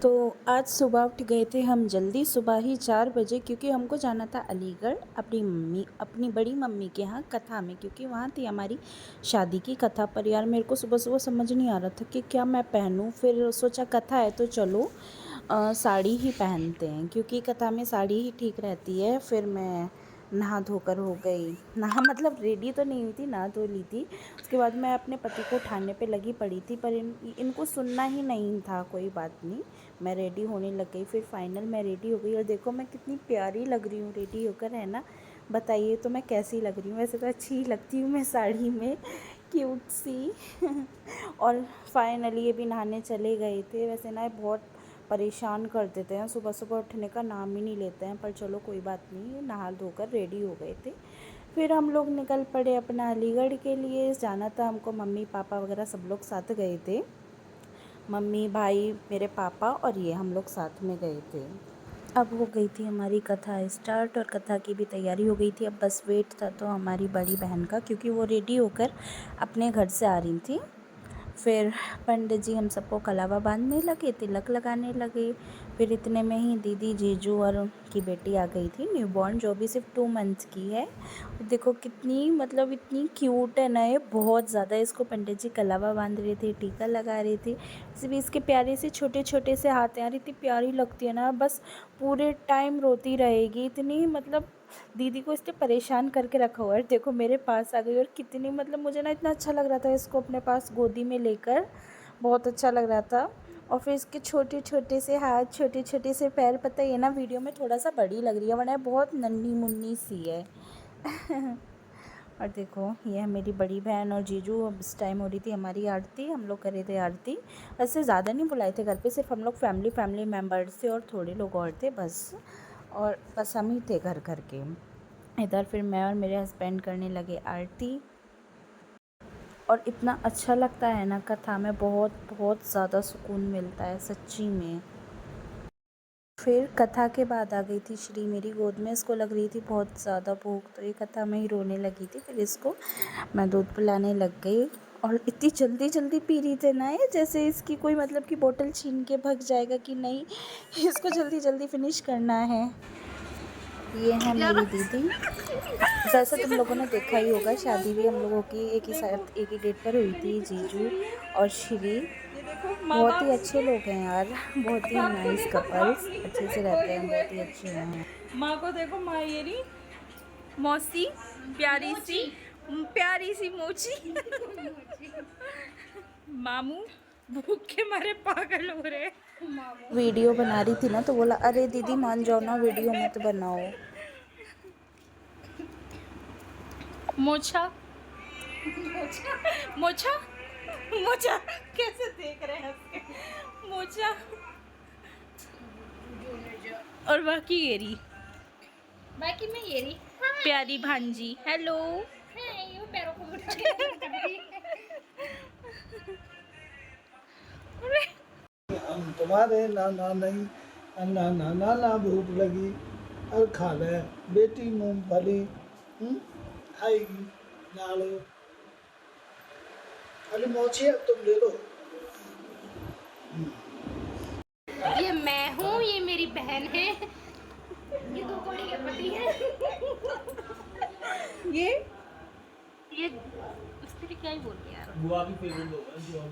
तो आज सुबह उठ गए थे हम जल्दी, सुबह ही 4 बजे, क्योंकि हमको जाना था अलीगढ़ अपनी बड़ी मम्मी के यहाँ कथा में, क्योंकि वहाँ थी हमारी शादी की कथा। पर यार मेरे को सुबह सुबह समझ नहीं आ रहा था कि क्या मैं पहनूँ। फिर सोचा कथा है तो चलो साड़ी ही पहनते हैं, क्योंकि कथा में साड़ी ही ठीक रहती है। फिर मैं नहा धोकर हो गई, नहा मतलब रेडी तो नहीं हुई थी, नहा धो ली थी। उसके बाद मैं अपने पति को उठाने पे लगी पड़ी थी, पर इनको सुनना ही नहीं था। कोई बात नहीं, मैं रेडी होने लग गई। फिर फाइनल मैं रेडी हो गई और देखो मैं कितनी प्यारी लग रही हूँ रेडी होकर, है ना। बताइए तो मैं कैसी लग रही हूँ। वैसे तो अच्छी ही लगती हूँ मैं साड़ी में, क्यूट सी और फाइनली ये भी नहाने चले गए थे। वैसे ना बहुत परेशान कर देते हैं, सुबह सुबह उठने का नाम ही नहीं लेते हैं, पर चलो कोई बात नहीं, नहा धोकर रेडी हो गए थे। फिर हम लोग निकल पड़े अपना अलीगढ़ के लिए। जाना था हमको, मम्मी पापा वगैरह सब लोग साथ गए थे, मम्मी भाई मेरे पापा और ये हम लोग साथ में गए थे। अब हो गई थी हमारी कथा स्टार्ट और कथा की भी तैयारी हो गई थी। अब बस वेट था तो हमारी बड़ी बहन का, क्योंकि वो रेडी होकर अपने घर से आ रही थी। फिर पंडित जी हम सबको कलावा बांधने लगे, तिलक लगाने लगे। फिर इतने में ही दीदी, जीजू और उनकी बेटी आ गई थी, न्यूबॉर्न, जो भी सिर्फ 2 मंथ की है। देखो कितनी मतलब इतनी क्यूट है ना ये, बहुत ज़्यादा। इसको पंडित जी कलावा बांध रहे थे, टीका लगा रहे थे। इस भी इसके प्यारे से छोटे छोटे से हाथ हैं यार, इतनी प्यारी लगती है ना, बस पूरे टाइम रोती रहेगी इतनी। मतलब दीदी को इसने परेशान करके रखा हुआ है। देखो मेरे पास आ गई और कितनी मतलब मुझे ना इतना अच्छा लग रहा था इसको अपने पास गोदी में लेकर, बहुत अच्छा लग रहा था। और फिर इसके छोटे छोटे से हाथ, छोटे छोटे से पैर, पता ही है ना वीडियो में थोड़ा सा बड़ी लग रही है, वरना बहुत नन्ही मुन्नी सी है और देखो ये है मेरी बड़ी बहन और जीजू। अब इस टाइम हो रही थी हमारी आरती, हम लोग कर रहे थे आरती। वैसे ज़्यादा नहीं बुलाए थे घर पे, सिर्फ हम लोग फैमिली मेम्बर्स थे और थोड़े लोग और थे बस, और बस हम ही थे घर घर के। इधर फिर मैं और मेरे हस्बैंड करने लगे आरती, और इतना अच्छा लगता है ना कथा में, बहुत बहुत ज़्यादा सुकून मिलता है सच्ची में। फिर कथा के बाद आ गई थी श्री मेरी गोद में, इसको लग रही थी बहुत ज़्यादा भूख, तो ये कथा में ही रोने लगी थी। फिर इसको मैं दूध पिलाने लग गई, और इतनी जल्दी जल्दी पी रही थी ना ये, जैसे इसकी कोई मतलब कि बोतल छीन के भग जाएगा कि नहीं, इसको जल्दी जल्दी फिनिश करना है। ये है मेरी दीदी। जैसा तुम लोगों ने देखा ही होगा, शादी भी हम लोगों की एक ही साथ एक ही डेट पर हुई थी, जीजू और श्री। बहुत ही अच्छे लोग हैं यार, बहुत ही नाइस कपल्स, अच्छे से रहते हैं, बहुत ही अच्छे हैं। माँ को देखो, माँ ये रही मौसी, प्यारी सी मोची मामू भूख के मारे पागल हो रहे। वीडियो बना रही थी ना तो बोला, अरे दीदी मान जाओ ना, वीडियो मत बनाओ। मोचा मोचा मोचा कैसे देख रहे हैं उसके, मोचा। और बाकी ये रही, बाकी मैं ये रही प्यारी भांजी, हेलो। ये पैरों को उठा के हम तुम्हारे नाना नहीं, नाना नाना भूख लगी और खा ले बेटी मूंगफली खाएगी, ना लो अरे मोची अब तुम ले लो। ये मैं हूँ, ये मेरी बहन है, ये दो कौड़ी के पति है। ये उसके लिए क्या ही बोल रही यार। बुआ की फेवरेट होगा।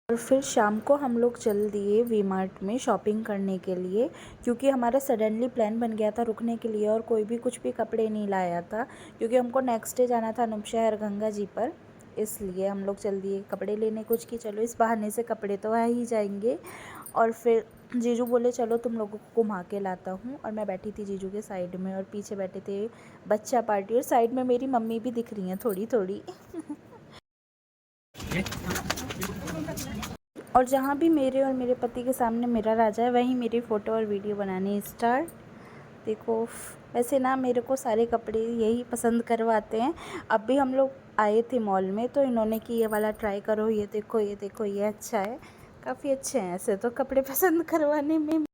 और फिर शाम को हम लोग चल दिए वी मार्ट में शॉपिंग करने के लिए, क्योंकि हमारा सडनली प्लान बन गया था रुकने के लिए, और कोई भी कुछ भी कपड़े नहीं लाया था, क्योंकि हमको नेक्स्ट डे जाना था अनूपशहर गंगा जी पर। इसलिए हम लोग चल दिए कपड़े लेने कुछ, कि चलो इस बहाने से कपड़े तो आ ही जाएंगे। और फिर जीजू बोले चलो तुम लोगों को घुमा के लाता हूँ, और मैं बैठी थी जीजू के साइड में, और पीछे बैठे थे बच्चा पार्टी, और साइड में मेरी मम्मी भी दिख रही हैं थोड़ी थोड़ी और जहाँ भी मेरे और मेरे पति के सामने मिरर आ जाए, वहीं मेरी फ़ोटो और वीडियो बनाने स्टार्ट। देखो वैसे ना मेरे को सारे कपड़े यही पसंद करवाते हैं। अब भी हम लोग आए थे मॉल में, तो इन्होंने कि ये वाला ट्राई करो, ये देखो ये देखो ये अच्छा है, काफ़ी अच्छे हैं ऐसे तो कपड़े पसंद करवाने में।